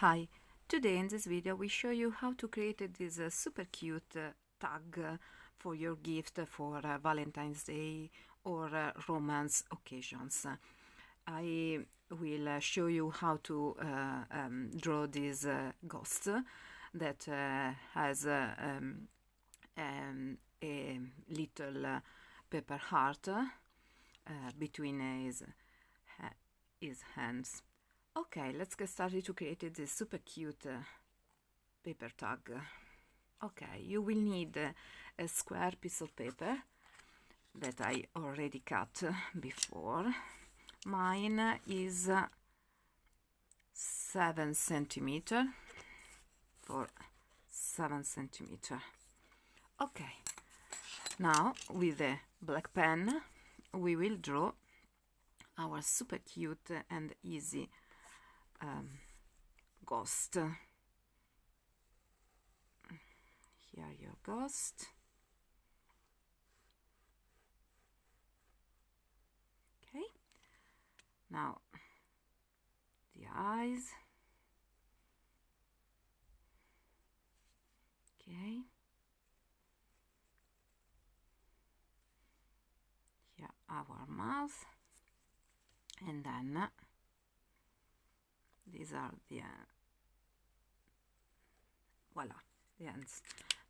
Hi, today in this video we show you how to create this super cute tag for your gift for Valentine's Day or romance occasions. I will show you how to draw this ghost that has a little paper heart between his hands. Okay, let's get started to create this super cute paper tag. Okay, you will need a square piece of paper that I already cut before. Mine is 7 centimeter for 7 centimeter. Okay, now with a black pen we will draw our super cute and easy ghost. Here your ghost. Okay, now the eyes. Okay, here our mouth, and then these are the voila, the ends.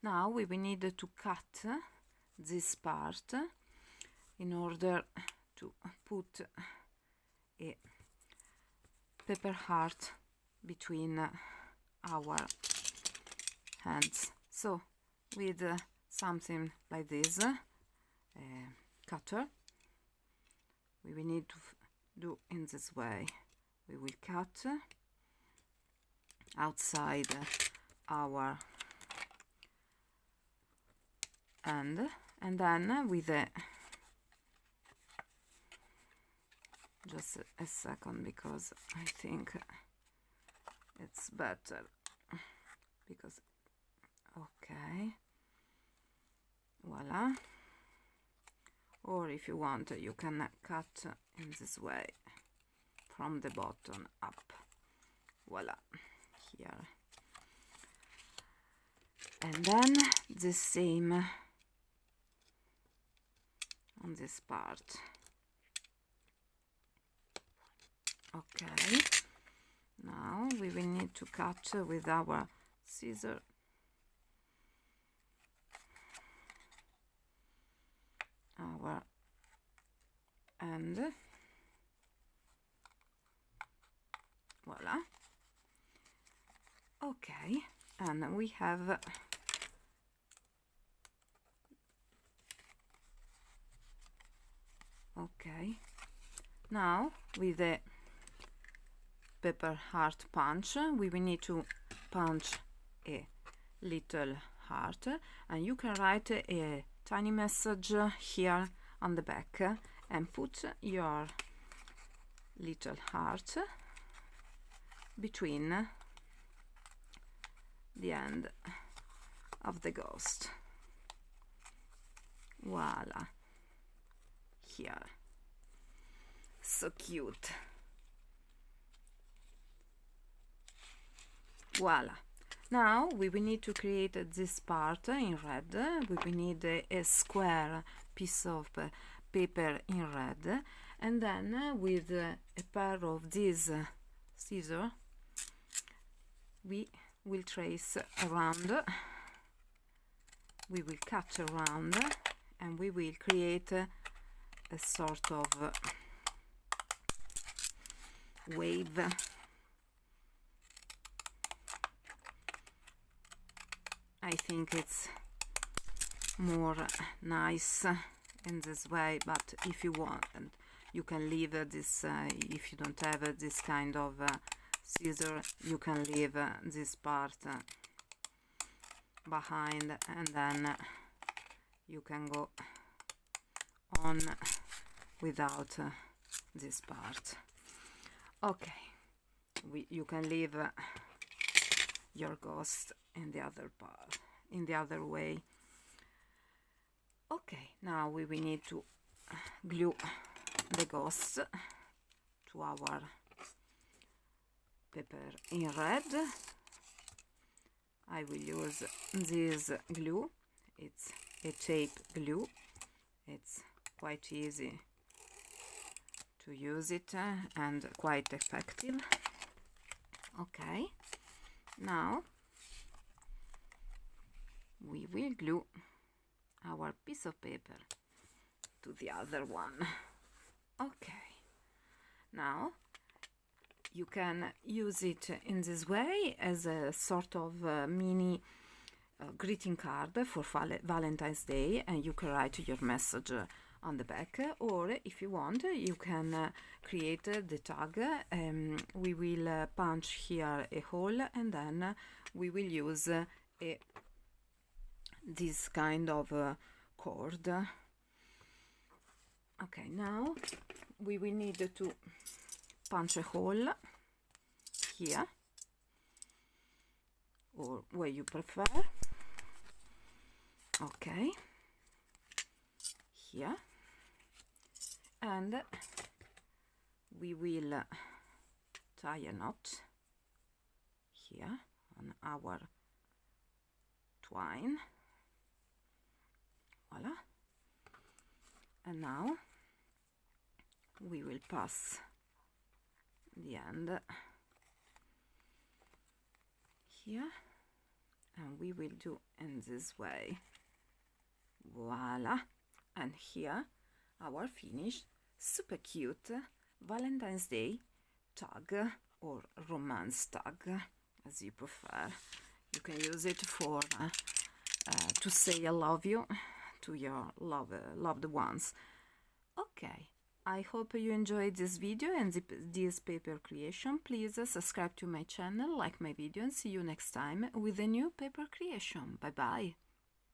Now we will need to cut this part in order to put a paper heart between our hands. So with something like this, cutter, we will need to do in this way. We will cut outside our end, and then with a just a second, because I think it's better, because okay, voila. Or if you want, you can cut in this way from the bottom up. Voila, here. And then the same on this part. Okay, now we will need to cut with our scissors our end. Voila. Okay, and we have okay, now with the paper heart punch we will need to punch a little heart, and you can write a tiny message here on the back and put your little heart between the end of the ghost. Voila, here, so cute. Voila. Now we will need to create this part in red. We will need a square piece of paper in red, and then with a pair of these scissors we will trace around, we will cut around, and we will create a sort of wave. I think it's more nice in this way, but if you want, and you can leave this, if you don't have this kind of scissor, you can leave this part behind, and then you can go on without this part. Okay, you can leave your ghost in the other part, in the other way. Okay, now we will need to glue the ghost to our paper in red. I will use this glue. It's a tape glue. It's quite easy to use it and quite effective. Okay, now we will glue our piece of paper to the other one. Okay, now you can use it in this way as a sort of mini greeting card for Valentine's Day, and you can write your message on the back, or if you want you can create the tag. We will punch here a hole, and then we will use this kind of cord. Okay, now we will need to punch a hole here, or where you prefer. Okay, here, and we will tie a knot here on our twine. Voila. And now we will pass the end here, and we will do in this way. Voila. And here our finished super cute Valentine's Day tag, or romance tag, as you prefer. You can use it for to say I love you to your loved ones. Okay, I hope you enjoyed this video and this paper creation. Please subscribe to my channel, like my video, and see you next time with a new paper creation. Bye bye.